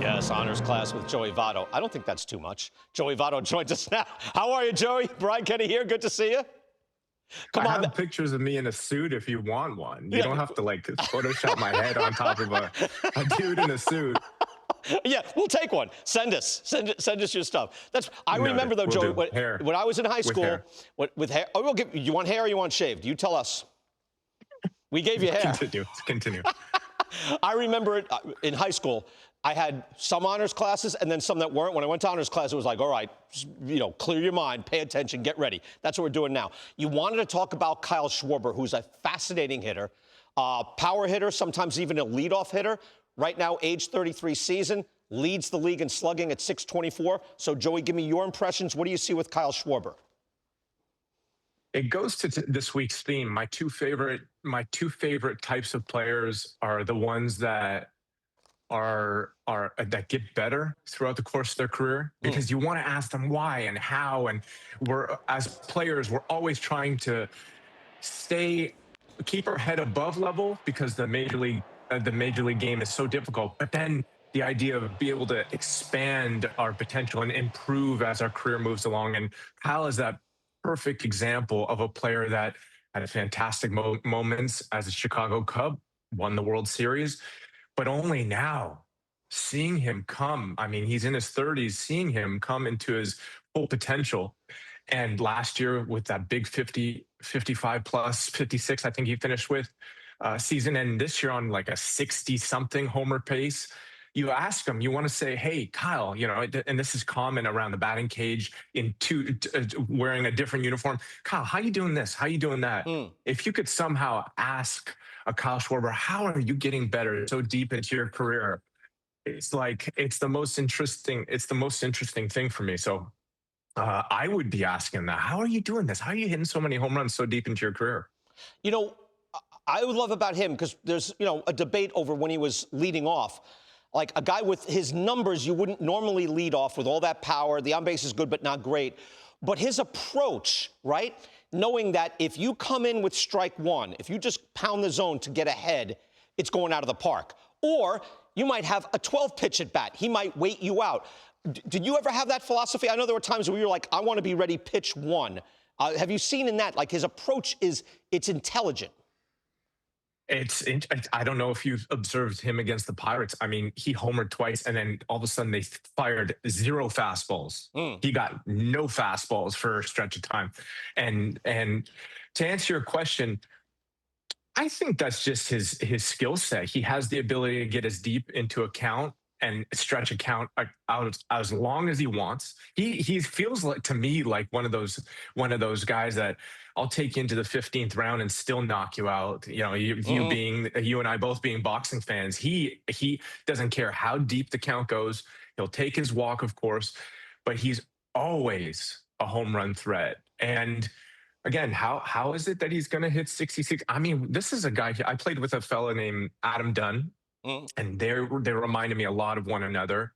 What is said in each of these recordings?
Yes, honors class with Joey Votto. I don't think that's too much. Joey Votto joins us now. How are you, Joey? Brian Kenny here. Good to see you. Come I on. have pictures of me in a suit if you want one. You Yeah. don't have to like Photoshop my head on top of a dude in a suit. Yeah, we'll take one. Send us your stuff. I Noted. remember though, We'll Joey, do. Hair. when I was in high With school, hair. with hair. Oh, you want hair or you want shaved? You tell us. We gave you hair. Continue. I remember it in high school. I had some honors classes and then some that weren't. When I went to honors class, it was like, all right, clear your mind, pay attention, get ready. That's what we're doing now. You wanted to talk about Kyle Schwarber, who's a fascinating hitter, power hitter, sometimes even a leadoff hitter. Right now, age 33 season, leads the league in slugging at .624. So, Joey, give me your impressions. What do you see with Kyle Schwarber? It goes to this week's theme. My two favorite types of players are the ones that that get better throughout the course of their career, because you want to ask them why and how, and as players we're always trying to keep our head above level because the major league game is so difficult. But then the idea of being able to expand our potential and improve as our career moves along, and Kyle is that perfect example of a player that had fantastic moments as a Chicago Cub, won the World Series, but only now seeing him come. I mean, he's in his 30s, seeing him come into his full potential. And last year with that big 50, 55 plus, 56, I think he finished with season, and this year on like a 60-something homer pace. You ask him, you want to say, hey, Kyle, and this is common around the batting cage wearing a different uniform. Kyle, how you doing this? How you doing that? If you could somehow ask a Kyle Schwarber, how are you getting better so deep into your career? It's the most interesting thing for me. So I would be asking that. How are you doing this? How are you hitting so many home runs so deep into your career? I would love about him because there's, a debate over when he was leading off. Like a guy with his numbers, you wouldn't normally lead off with all that power. The on base is good, but not great. But his approach, right? Knowing that if you come in with strike one, if you just pound the zone to get ahead, it's going out of the park. Or you might have a 12 pitch at bat. He might wait you out. Did you ever have that philosophy? I know there were times where you were like, I want to be ready pitch one. Have you seen in that, like his approach it's intelligent? I don't know if you've observed him against the Pirates. I mean, he homered twice, and then all of a sudden they fired 0 fastballs. He got no fastballs for a stretch of time. And to answer your question, I think that's just his skill set. He has the ability to get as deep into a count and stretch a count out as long as he wants. He feels like, to me, like one of those guys that I'll take you into the 15th round and still knock you out. You and I both being boxing fans. He doesn't care how deep the count goes. He'll take his walk, of course, but he's always a home run threat. And again, how is it that he's going to hit 66? I mean, this is a guy. I played with a fella named Adam Dunn, and they reminded me a lot of one another.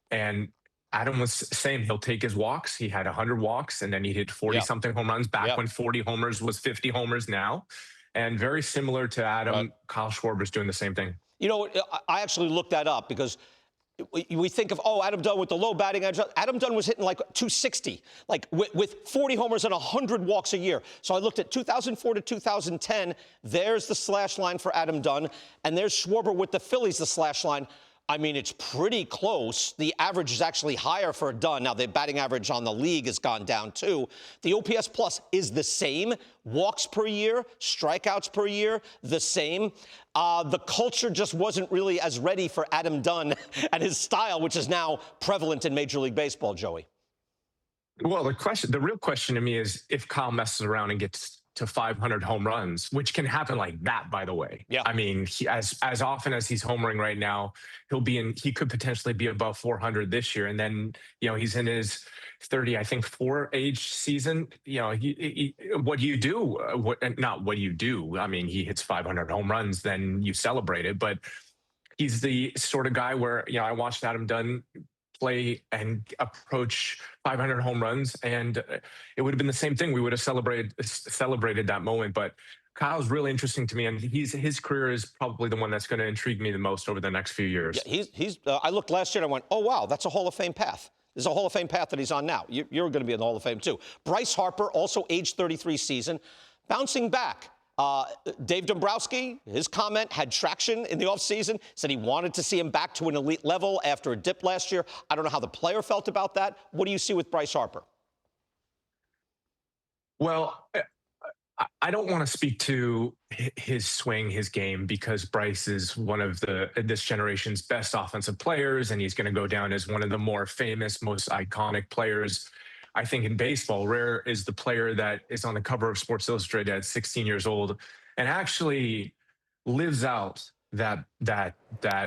And Adam was saying he'll take his walks. He had 100 walks, and then he hit 40-something home runs back when 40 homers was 50 homers now. And very similar to Adam, Kyle Schwarber's doing the same thing. I actually looked that up because we think of, Adam Dunn with the low batting average. Adam Dunn was hitting like 260, like with 40 homers and 100 walks a year. So I looked at 2004 to 2010. There's the slash line for Adam Dunn. And there's Schwarber with the Phillies, the slash line. I mean, it's pretty close. The average is actually higher for Dunn. Now, the batting average on the league has gone down, too. The OPS plus is the same. Walks per year, strikeouts per year, the same. The culture just wasn't really as ready for Adam Dunn and his style, which is now prevalent in Major League Baseball, Joey. Well, the real question to me is if Kyle messes around and gets to 500 home runs, which can happen like that, by the way. Yeah. I mean, as often as he's homering right now, he could potentially be above 400 this year. And then, he's in his 4 age season. What do you do? Not what do you do? I mean, he hits 500 home runs, then you celebrate it. But he's the sort of guy where, I watched Adam Dunn play and approach 500 home runs, and it would have been the same thing. We would have celebrated that moment. But Kyle's really interesting to me, and his career is probably the one that's going to intrigue me the most over the next few years. Yeah, he's. I looked last year and I went, oh wow, that's a Hall of Fame path. There's a Hall of Fame path that he's on now. You're going to be in the Hall of Fame too. Bryce Harper, also age 33 season, bouncing back. Dave Dombrowski, his comment had traction in the offseason, said he wanted to see him back to an elite level after a dip last year. I don't know how the player felt about that. What do you see with Bryce Harper? Well, I don't want to speak to his swing, his game, because Bryce is one of this generation's best offensive players, and he's going to go down as one of the more famous, most iconic players. I think in baseball, rare is the player that is on the cover of Sports Illustrated at 16 years old and actually lives out that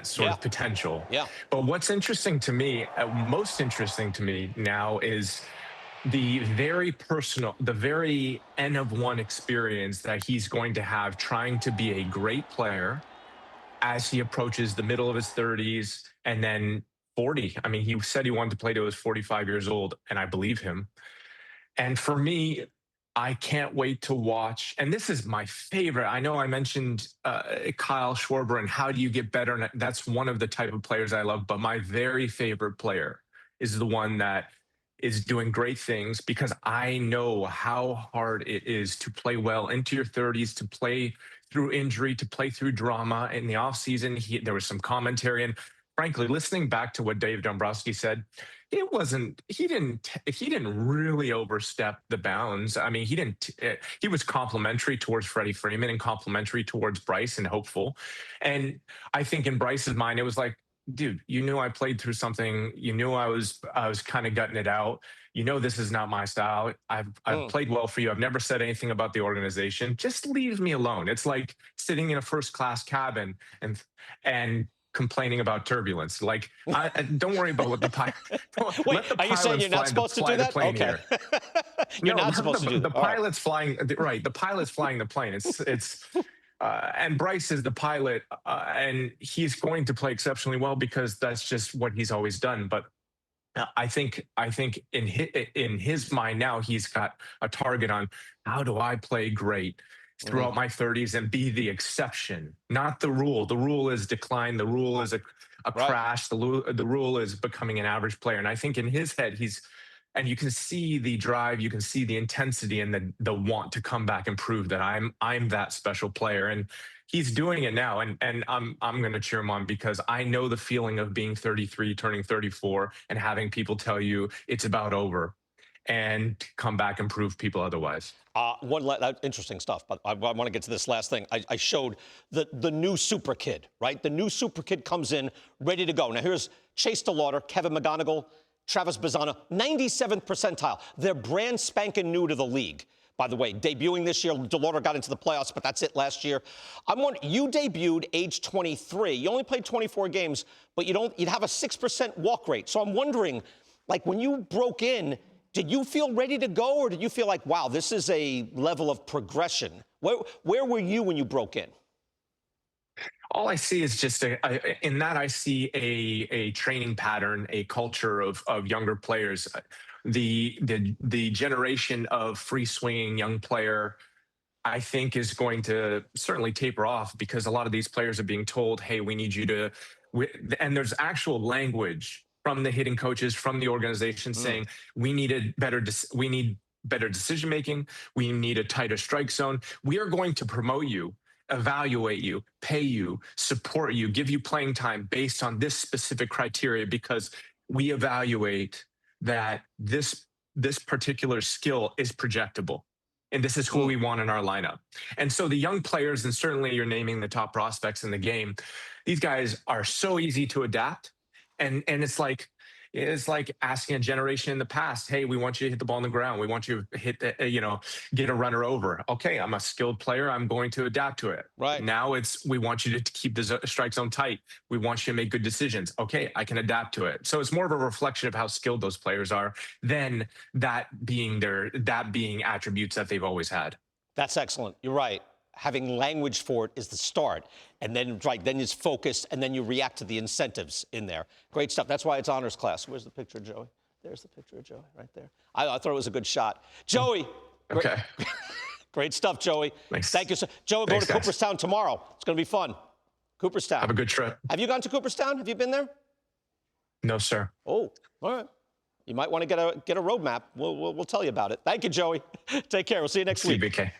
sort of potential. Yeah. But what's interesting to me, most interesting to me now is the very personal, the very N of one experience that he's going to have trying to be a great player as he approaches the middle of his 30s and then 40. I mean, he said he wanted to play till he was 45 years old, and I believe him. And for me, I can't wait to watch. And this is my favorite. I know I mentioned Kyle Schwarber and how do you get better? And that's one of the type of players I love. But my very favorite player is the one that is doing great things, because I know how hard it is to play well into your 30s, to play through injury, to play through drama. In the offseason, there was some commentary, and frankly, listening back to what Dave Dombrowski said, he didn't really overstep the bounds. I mean, he was complimentary towards Freddie Freeman and complimentary towards Bryce and hopeful. And I think in Bryce's mind, it was like, dude, you knew I played through something. You knew I was kind of gutting it out. You know, this is not my style. I've played well for you. I've never said anything about the organization. Just leave me alone. It's like sitting in a first-class cabin and complaining about turbulence. Like, don't worry about what the pilot. Wait, are you saying you're not supposed to do that? Okay. You're not supposed to do that. The pilot's flying. Right, the pilot's flying the plane. It's. And Bryce is the pilot, and he's going to play exceptionally well because that's just what he's always done. But I think in his mind now, he's got a target on how do I play great throughout my 30s and be the exception, not the rule. The rule is decline. The rule is a crash. The rule is becoming an average player. And I think in his head, and you can see the drive, you can see the intensity and the want to come back and prove that I'm that special player. And he's doing it now. And I'm going to cheer him on, because I know the feeling of being 33, turning 34, and having people tell you it's about over, and come back and prove people otherwise. Interesting stuff, but I want to get to this last thing. I showed the new super kid, right? The new super kid comes in ready to go. Now here's Chase DeLauder, Kevin McGonigal, Travis Bazzana, 97th percentile. They're brand spanking new to the league. By the way, debuting this year, DeLauder got into the playoffs, but that's it last year. You debuted age 23. You only played 24 games, but you'd have a 6% walk rate. So I'm wondering, like, when you broke in, did you feel ready to go, or did you feel like, wow, this is a level of progression? Where were you when you broke in? All I see is just in that I see a training pattern, a culture of younger players. The generation of free swinging young player, I think, is going to certainly taper off, because a lot of these players are being told, hey, we need you to, and there's actual language from the hitting coaches, from the organization saying we need better decision making. We need a tighter strike zone. We are going to promote you, evaluate you, pay you, support you, give you playing time based on this specific criteria, because we evaluate that this particular skill is projectable. And this is who we want in our lineup. And so the young players, and certainly you're naming the top prospects in the game, these guys are so easy to adapt. And it's like asking a generation in the past, hey, we want you to hit the ball on the ground. We want you to hit get a runner over. Okay, I'm a skilled player. I'm going to adapt to it. Right. Now we want you to keep the strike zone tight. We want you to make good decisions. Okay, I can adapt to it. So it's more of a reflection of how skilled those players are than that being attributes that they've always had. That's excellent. You're right. Having language for it is the start. And then it's focus, and then you react to the incentives in there. Great stuff. That's why it's honors class. Where's the picture of Joey? There's the picture of Joey right there. I thought it was a good shot. Joey. Okay. Great stuff, Joey. Thanks. Thank you, sir. Joe, Thanks, go to guys. Cooperstown tomorrow. It's going to be fun. Cooperstown. Have a good trip. Have you gone to Cooperstown? Have you been there? No, sir. Oh, all right. You might want to get a roadmap. We'll tell you about it. Thank you, Joey. Take care. We'll see you next See you, week. BK.